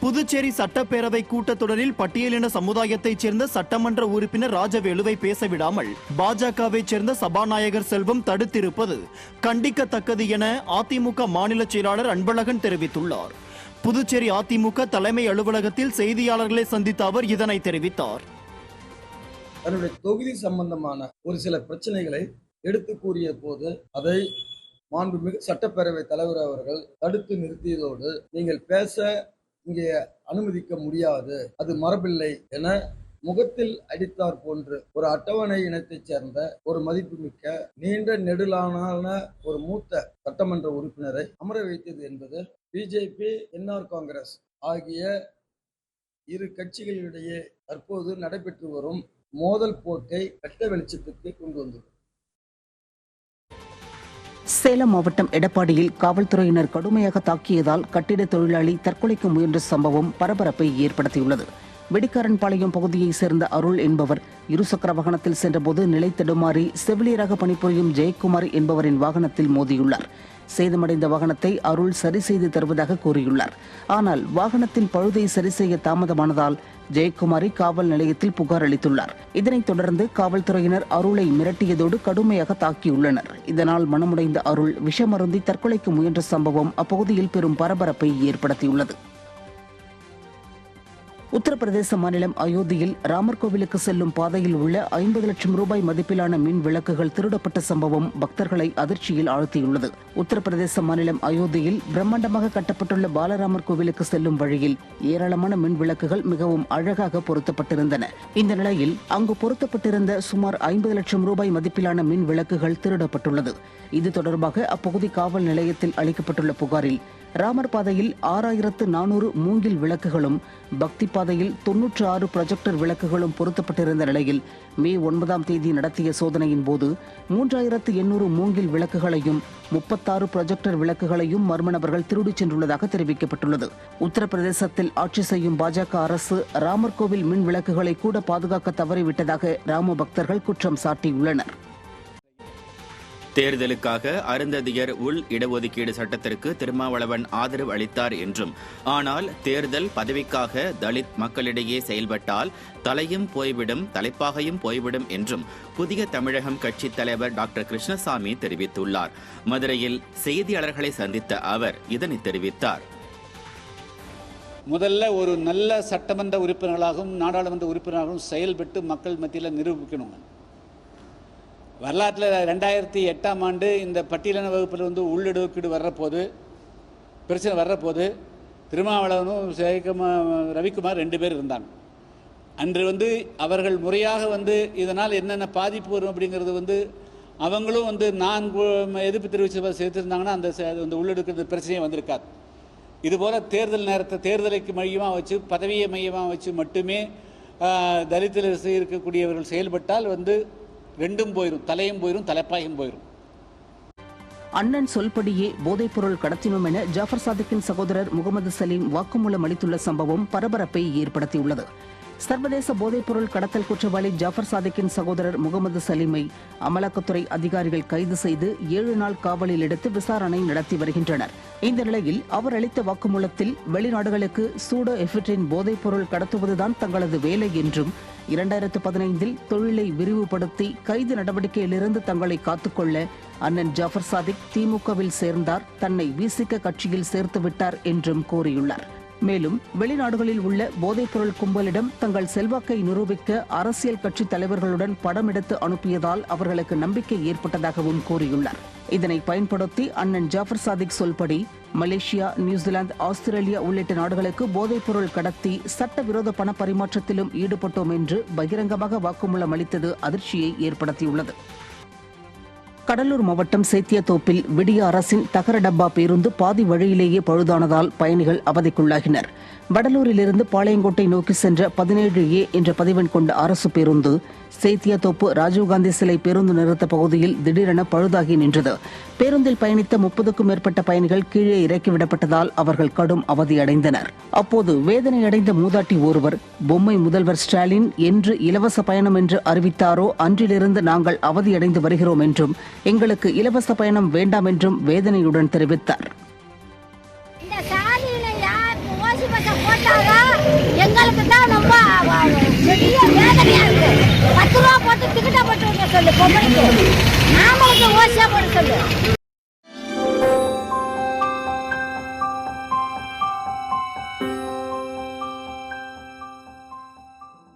புதுச்சேரி சட்டப்பேரவை கூட்டத்தொடரில் பட்டியலின சமுதாயத்தைச் சேர்ந்த சட்டமன்ற உறுப்பினர் ராஜவேலுவை பேசவிடாமல் பாஜகவைச் சேர்ந்த சபாநாயகர் செல்வம் தடுத்திருப்பது கண்டிக்கத்தக்கது என அதிமுக மாநில செயலாளர் அன்பழகன் தெரிவித்துள்ளார். புதுச்சேரி அதிமுக தலைமை அலுவலகத்தில் செய்தியாளர்களை சந்தித்த அவர் இதனை தெரிவித்தார். தன்னுடைய தொகுதி சம்பந்தமான ஒரு சில பிரச்சனைகளை எடுத்து கூறிய போது அதை மாண்புமிகு சட்டப்பேரவை தலைவர் அவர்கள் தடுத்து நிறுத்தியதோடு, நீங்கள் பேச இங்கே அனுமதிக்க முடியாது, அது மரபில்லை என முகத்தில் அடித்தார் போன்று ஒரு அட்டவணை இனத்தைச் சேர்ந்த ஒரு மதிப்புமிக்க நீண்ட நெடுலான ஒரு மூத்த சட்டமன்ற உறுப்பினரை அமர வைத்தது என்பது பிஜேபி, என்ஆர் காங்கிரஸ் ஆகிய இரு கட்சிகளிடையே தற்போது நடைபெற்று வரும் மோதல் போக்கை வெட்ட வெளிச்சத்துக்கு கொண்டு வந்தது. சேலம் மாவட்டம் எடப்பாடியில் காவல்துறையினர் கடுமையாக தாக்கியதால் கட்டிட தொழிலாளி தற்கொலைக்கு முயன்ற சம்பவம் பரபரப்பை ஏற்படுத்தியுள்ளது. வெடிக்காரன்பாளையம் பகுதியைச் சேர்ந்த அருள் என்பவர் இருசக்கர வாகனத்தில் சென்றபோது நிலை தடுமாறி செவிலியராக பணிபுரியும் ஜெயக்குமார் என்பவரின் வாகனத்தில் மோதியுள்ளார். சேதமடைந்த வாகனத்தை அருள் சரி செய்து தருவதாக கூறியுள்ளார். ஆனால் வாகனத்தின் பழுதை சரி செய்ய தாமதமானதால் ஜெயக்குமாரி காவல் நிலையத்தில் புகார் அளித்துள்ளார். இதனைத் தொடர்ந்து காவல்துறையினர் அருளை மிரட்டியதோடு கடுமையாக தாக்கியுள்ளனர். இதனால் மனமுடைந்த அருள் விஷமருந்தி தற்கொலைக்கு முயன்ற சம்பவம் அப்பகுதியில் பெரும் பரபரப்பை ஏற்படுத்தியுள்ளது. உத்தரப்பிரதேச மாநிலம் அயோத்தியில் ராமர் கோவிலுக்கு செல்லும் பாதையில் உள்ள 50 லட்சம் ரூபாய் மதிப்பிலான மின் விளக்குகள் திருடப்பட்ட சம்பவம் பக்தர்களை அதிர்ச்சியில் ஆழ்த்தியுள்ளது. உத்தரப்பிரதேச மாநிலம் அயோத்தியில் பிரம்மாண்டமாக கட்டப்பட்டுள்ள பாலராமர் கோவிலுக்கு செல்லும் வழியில் ஏராளமான மின் விளக்குகள் மிகவும் அழகாக பொருத்தப்பட்டிருந்தன. இந்த நிலையில் அங்கு பொருத்தப்பட்டிருந்த சுமார் 50 லட்சம் ரூபாய் மதிப்பிலான மின் விளக்குகள் திருடப்பட்டுள்ளது. இது தொடர்பாக அப்பகுதி காவல் நிலையத்தில் அளிக்கப்பட்டுள்ள புகாரில் ராமர் பாதையில் 6400 மூங்கில் விளக்குகளும், பக்தி பாதையில் 96 ப்ரொஜெக்டர் விளக்குகளும் பொருத்தப்பட்டிருந்த நிலையில் மே 9ஆம் தேதி நடத்திய சோதனையின் போது 3800 மூங்கில் விளக்குகளையும் 36 ப்ரொஜெக்டர் விளக்குகளையும் மர்ம நபர்கள் திருடிச் சென்றுள்ளதாக தெரிவிக்கப்பட்டுள்ளது. உத்தரப்பிரதேசத்தில் ஆட்சி செய்யும் பாஜக அரசு ராமர் கோவில் மின் விளக்குகளை கூட பாதுகாக்க தவறிவிட்டதாக ராம பக்தர்கள் குற்றம் சாட்டியுள்ளனர். தேர்தலுக்காக அருந்ததியர் உள் இடஒதுக்கீடு சட்டத்திற்கு திருமாவளவன் ஆதரவு அளித்தார் என்றும், ஆனால் தேர்தல் பதவிக்காக தலித் மக்களிடையே செயல்பட்டால் தலையும் போய்விடும், தலைப்பாகையும் போய்விடும் என்றும் புதிய தமிழகம் கட்சித் தலைவர் டாக்டர் கிருஷ்ணசாமி தெரிவித்துள்ளார். மதுரையில் செய்தியாளர்களை சந்தித்த அவர் இதனை தெரிவித்தார். முதல்ல ஒரு நல்ல சட்டமன்ற உறுப்பினர்களாகவும் நாடாளுமன்ற உறுப்பினர்களாகவும் செயல்பட்டு மக்கள் மத்தியில் நிரூபிக்கணும். வரலாற்றில் 2008ஆம் ஆண்டு இந்த பட்டியலின வகுப்பில் உள்ளிடஒதுக்கீடு பிரச்சனை வர்றபோது திருமாவளவனும் ரவிக்குமார் 2 பேர் இருந்தாங்க. அன்று அவர்கள் முறையாக இதனால் என்னென்ன பாதிப்பு வரும் அப்படிங்கிறது அவங்களும் நான் எதிர்ப்பு தெரிவித்து சேர்த்திருந்தாங்கன்னா அந்த உள்ளிடஒதுக்கீடு பிரச்சனையே வந்திருக்காது. இதுபோல் தேர்தலுக்கு மையமாக வச்சு, பதவியை மையமாக வச்சு மட்டுமே தலித்தில் இருக்கக்கூடியவர்கள் செயல்பட்டால் ரெண்டும் போயிடும், தலையும் போயிடும், தலைப்பாயும் போயிடும். அண்ணன் சொல்படியே போதைப்பொருள் கடத்தினோம் என ஜாஃபர் சாதிக்கின் சகோதரர் முகமது சலீம் வாக்குமூலம் அளித்துள்ள சம்பவம் பரபரப்பை ஏற்படுத்தியுள்ளது. சர்வதேச போதைப்பொருள் கடத்தல் குற்றவாளி ஜாஃபர் சாதிக்கின் சகோதரர் முகமது சலீமை அமலாக்கத்துறை அதிகாரிகள் கைது செய்து 7 நாள் காவலில் எடுத்து விசாரணை நடத்தி வருகின்றனர். இந்த நிலையில் அவர் அளித்த வாக்குமூலத்தில் வெளிநாடுகளுக்கு சூடோ எஃபிட்ரின் போதைப்பொருள் கடத்துவதுதான் தங்களது வேலை என்றும், 2015இல் தொழிலை விரிவுபடுத்தி கைது நடவடிக்கையிலிருந்து தங்களை காத்துக்கொள்ள அண்ணன் ஜாஃபர் சாதிக் திமுகவில் சேர்ந்தார், தன்னை விசிக கட்சியில் சேர்த்துவிட்டார் என்றும் கூறியுள்ளார். மேலும் வெளிநாடுகளில் உள்ள போதைப்பொருள் கும்பலிடம் தங்கள் செல்வாக்கை நிரூபிக்க அரசியல் கட்சி தலைவர்களுடன் படம் எடுத்து அனுப்பியதால் அவர்களுக்கு நம்பிக்கை ஏற்பட்டதாகவும் கூறியுள்ளார். இதனை பயன்படுத்தி அண்ணன் ஜாஃபர் சாதிக் சொல்படி மலேசியா, நியூசிலாந்து, ஆஸ்திரேலியா உள்ளிட்ட நாடுகளுக்கு போதைப்பொருள் கடத்தி சட்டவிரோத பண பரிமாற்றத்திலும் ஈடுபட்டோம் என்று பகிரங்கமாக வாக்குமூலம் அளித்தது அதிர்ச்சியை ஏற்படுத்தியுள்ளது. கடலூர் மாவட்டம் சேத்தியாத்தோப்பில் விடிய அரசின் தகர டப்பா பேருந்து பாதி வழியிலேயே பழுதானதால் பயணிகள் அவதிக்குள்ளாகினர். வடலூரிலிருந்து பாளையங்கோட்டை நோக்கி சென்ற 17A என்ற பதிவெண் கொண்ட அரசு பேருந்து சேத்தியாத்தோப்பு ராஜீவ்காந்தி சிலை பேருந்து நிறுத்த பகுதியில் திடீரென பழுதாகி நின்றது. பேருந்தில் பயணித்த 30க்கும் மேற்பட்ட பயணிகள் கீழே இறக்கிவிடப்பட்டதால் அவர்கள் கடும் அவதியடைந்தனர். அப்போது வேதனையடைந்த மூதாட்டி ஒருவர், பொம்மை முதல்வர் ஸ்டாலின் என்று இலவச பயணம் என்று அறிவித்தாரோ அன்றிலிருந்து நாங்கள் அவதியடைந்து வருகிறோம் என்றும், எங்களுக்கு இலவச பயணம் வேண்டாம் என்றும் வேதனையுடன் தெரிவித்தார். சொல்லு பொம்பளைக்கு. ஆம்பளை